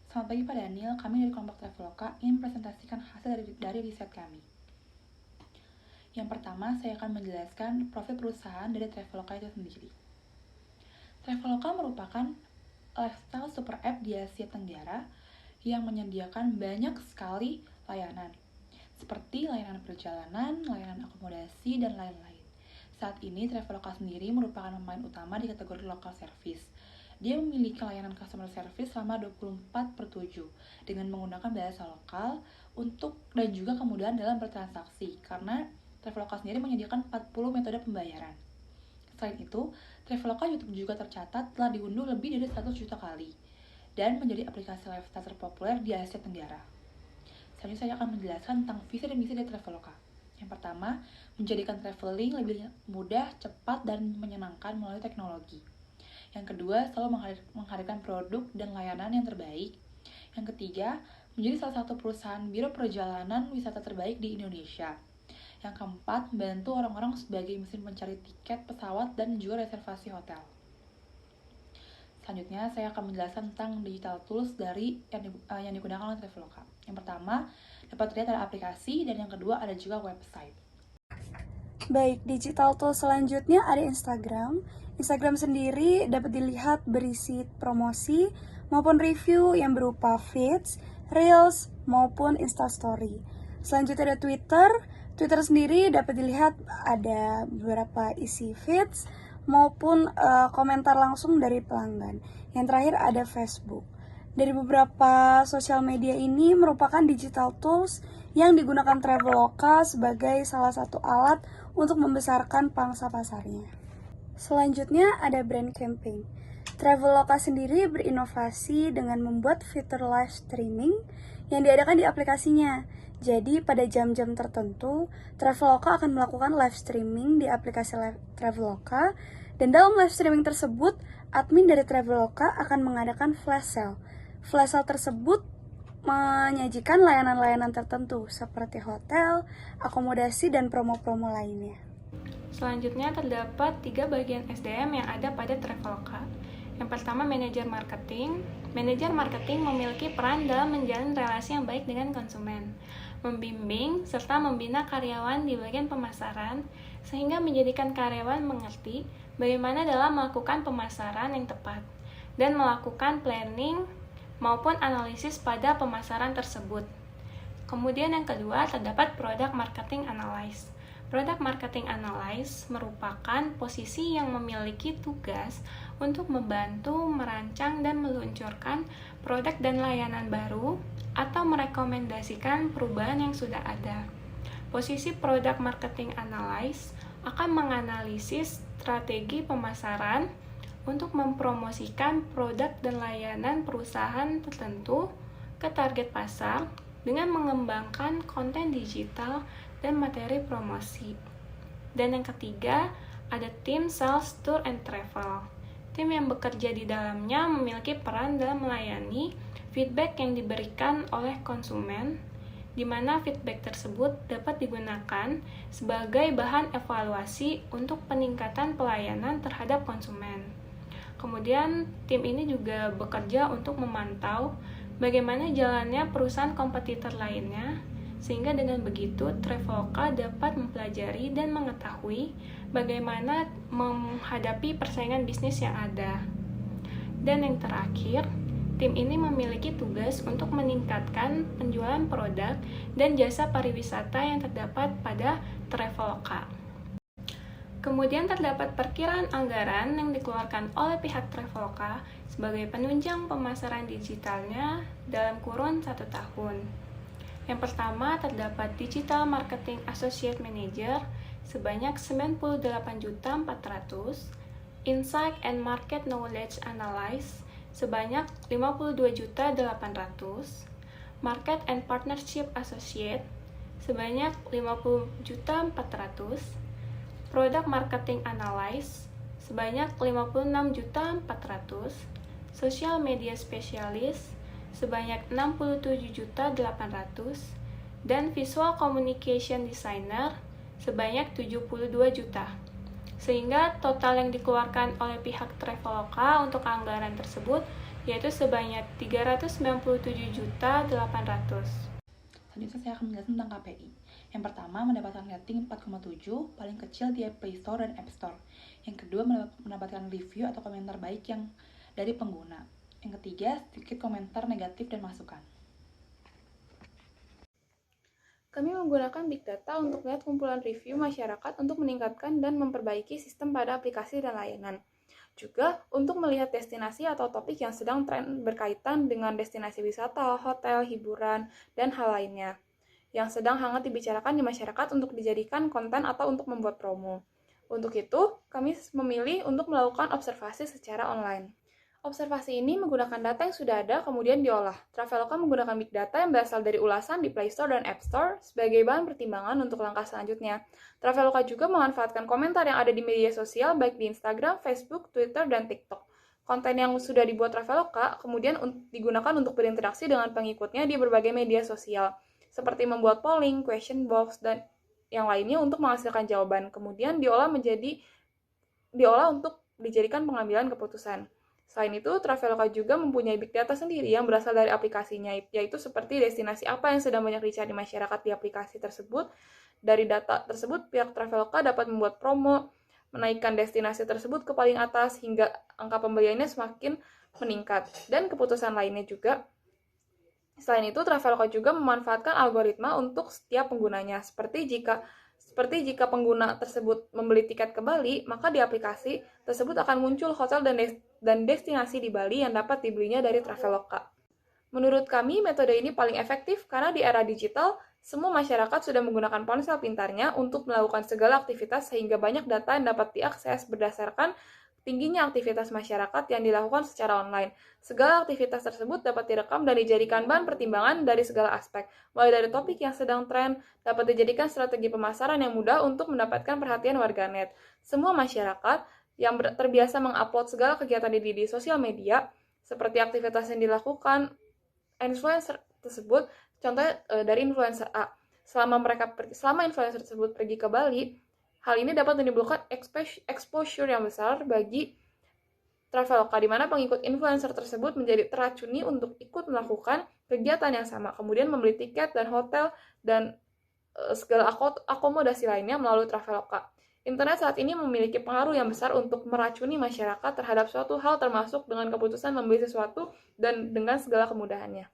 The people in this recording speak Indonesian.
Selamat pagi Pak Daniel, kami dari kelompok Traveloka ingin mempresentasikan hasil dari riset kami. Yang pertama, saya akan menjelaskan profil perusahaan dari Traveloka itu sendiri. Traveloka merupakan lifestyle super app di Asia Tenggara yang menyediakan banyak sekali layanan, seperti layanan perjalanan, layanan akomodasi, dan lain-lain. Saat ini, Traveloka sendiri merupakan pemain utama di kategori local service. Dia memiliki layanan customer service selama 24/7 dengan menggunakan bahasa lokal dan juga kemudahan dalam bertransaksi karena Traveloka sendiri menyediakan 40 metode pembayaran. Selain itu, Traveloka YouTube juga tercatat telah diunduh lebih dari 100 juta kali dan menjadi aplikasi lifestyle terpopuler di Asia Tenggara. Selanjutnya saya akan menjelaskan tentang visi dan misi dari Traveloka. Yang pertama, menjadikan traveling lebih mudah, cepat, dan menyenangkan melalui teknologi. Yang kedua, selalu menghadirkan produk dan layanan yang terbaik. Yang ketiga, menjadi salah satu perusahaan biro perjalanan wisata terbaik di Indonesia. Yang keempat, membantu orang-orang sebagai mesin pencari tiket pesawat dan juga reservasi hotel. Selanjutnya, saya akan menjelaskan tentang digital tools yang digunakan oleh Traveloka. Yang pertama, dapat terlihat ada aplikasi, dan yang kedua ada juga website. Baik, digital tools selanjutnya ada Instagram. Instagram sendiri dapat dilihat berisi promosi maupun review yang berupa feeds, reels, maupun instastory. Selanjutnya ada Twitter. Twitter sendiri dapat dilihat ada beberapa isi feeds maupun komentar langsung dari pelanggan. Yang terakhir ada Facebook. Dari beberapa sosial media ini merupakan digital tools yang digunakan Traveloka sebagai salah satu alat untuk membesarkan pangsa pasarnya. Selanjutnya ada brand campaign. Traveloka sendiri berinovasi dengan membuat fitur live streaming yang diadakan di aplikasinya. Jadi pada jam-jam tertentu, Traveloka akan melakukan live streaming di aplikasi Traveloka, dan dalam live streaming tersebut, admin dari Traveloka akan mengadakan flash sale. Flash sale tersebut menyajikan layanan-layanan tertentu seperti hotel, akomodasi, dan promo-promo lainnya. Selanjutnya terdapat 3 bagian SDM yang ada pada Traveloka. Yang pertama, manajer marketing. Manajer marketing memiliki peran dalam menjalin relasi yang baik dengan konsumen, membimbing serta membina karyawan di bagian pemasaran sehingga menjadikan karyawan mengerti bagaimana dalam melakukan pemasaran yang tepat dan melakukan planning maupun analisis pada pemasaran tersebut. Kemudian yang kedua, terdapat product marketing analyst. Product marketing analyst merupakan posisi yang memiliki tugas untuk membantu merancang dan meluncurkan produk dan layanan baru atau merekomendasikan perubahan yang sudah ada. Posisi product marketing analyst akan menganalisis strategi pemasaran untuk mempromosikan produk dan layanan perusahaan tertentu ke target pasar dengan mengembangkan konten digital dan materi promosi. Dan yang ketiga, ada tim sales tour and travel. Tim yang bekerja di dalamnya memiliki peran dalam melayani feedback yang diberikan oleh konsumen, di mana feedback tersebut dapat digunakan sebagai bahan evaluasi untuk peningkatan pelayanan terhadap konsumen. Kemudian, tim ini juga bekerja untuk memantau bagaimana jalannya perusahaan kompetitor lainnya, sehingga dengan begitu Traveloka dapat mempelajari dan mengetahui bagaimana menghadapi persaingan bisnis yang ada. Dan yang terakhir, tim ini memiliki tugas untuk meningkatkan penjualan produk dan jasa pariwisata yang terdapat pada Traveloka. Kemudian terdapat perkiraan anggaran yang dikeluarkan oleh pihak Traveloka sebagai penunjang pemasaran digitalnya dalam kurun 1 tahun. Yang pertama, terdapat Digital Marketing Associate Manager sebanyak 98.400.000, Insight and Market Knowledge Analyst sebanyak 52.800.000, Market and Partnership Associate sebanyak 50.400.000, Product Marketing Analyst sebanyak 56.400.000, Social Media Specialist sebanyak 67.800.000, dan Visual Communication Designer sebanyak 72 juta. Sehingga total yang dikeluarkan oleh pihak Traveloka untuk anggaran tersebut yaitu sebanyak 397.800.000. Selanjutnya saya akan menjelaskan tentang KPI. Yang pertama, mendapatkan rating 4,7, paling kecil di Play Store dan App Store. Yang kedua, mendapatkan review atau komentar baik yang dari pengguna. Yang ketiga, sedikit komentar negatif dan masukan. Kami menggunakan Big Data untuk melihat kumpulan review masyarakat untuk meningkatkan dan memperbaiki sistem pada aplikasi dan layanan. Juga untuk melihat destinasi atau topik yang sedang tren berkaitan dengan destinasi wisata, hotel, hiburan, dan hal lainnya yang sedang hangat dibicarakan di masyarakat untuk dijadikan konten atau untuk membuat promo. Untuk itu, kami memilih untuk melakukan observasi secara online. Observasi ini menggunakan data yang sudah ada kemudian diolah. Traveloka menggunakan big data yang berasal dari ulasan di Play Store dan App Store sebagai bahan pertimbangan untuk langkah selanjutnya. Traveloka juga memanfaatkan komentar yang ada di media sosial baik di Instagram, Facebook, Twitter, dan TikTok. Konten yang sudah dibuat Traveloka kemudian digunakan untuk berinteraksi dengan pengikutnya di berbagai media sosial, seperti membuat polling, question box, dan yang lainnya untuk menghasilkan jawaban. Kemudian diolah untuk dijadikan pengambilan keputusan. Selain itu, Traveloka juga mempunyai big data sendiri yang berasal dari aplikasinya, yaitu seperti destinasi apa yang sedang banyak dicari masyarakat di aplikasi tersebut. Dari data tersebut, pihak Traveloka dapat membuat promo, menaikkan destinasi tersebut ke paling atas hingga angka pembeliannya semakin meningkat. Dan keputusan lainnya juga. Selain itu, Traveloka juga memanfaatkan algoritma untuk setiap penggunanya, seperti jika pengguna tersebut membeli tiket ke Bali, maka di aplikasi tersebut akan muncul hotel dan destinasi di Bali yang dapat dibelinya dari Traveloka. Menurut kami, metode ini paling efektif karena di era digital, semua masyarakat sudah menggunakan ponsel pintarnya untuk melakukan segala aktivitas sehingga banyak data yang dapat diakses berdasarkan tingginya aktivitas masyarakat yang dilakukan secara online. Segala aktivitas tersebut dapat direkam dan dijadikan bahan pertimbangan dari segala aspek. Mulai dari topik yang sedang tren, dapat dijadikan strategi pemasaran yang mudah untuk mendapatkan perhatian warganet. Semua masyarakat yang terbiasa mengupload segala kegiatan di sosial media, seperti aktivitas yang dilakukan influencer tersebut, contohnya dari influencer A. Selama influencer tersebut pergi ke Bali, hal ini dapat menimbulkan exposure yang besar bagi Traveloka, di mana pengikut influencer tersebut menjadi teracuni untuk ikut melakukan kegiatan yang sama, kemudian membeli tiket dan hotel dan segala akomodasi lainnya melalui Traveloka. Internet saat ini memiliki pengaruh yang besar untuk meracuni masyarakat terhadap suatu hal, termasuk dengan keputusan membeli sesuatu dan dengan segala kemudahannya.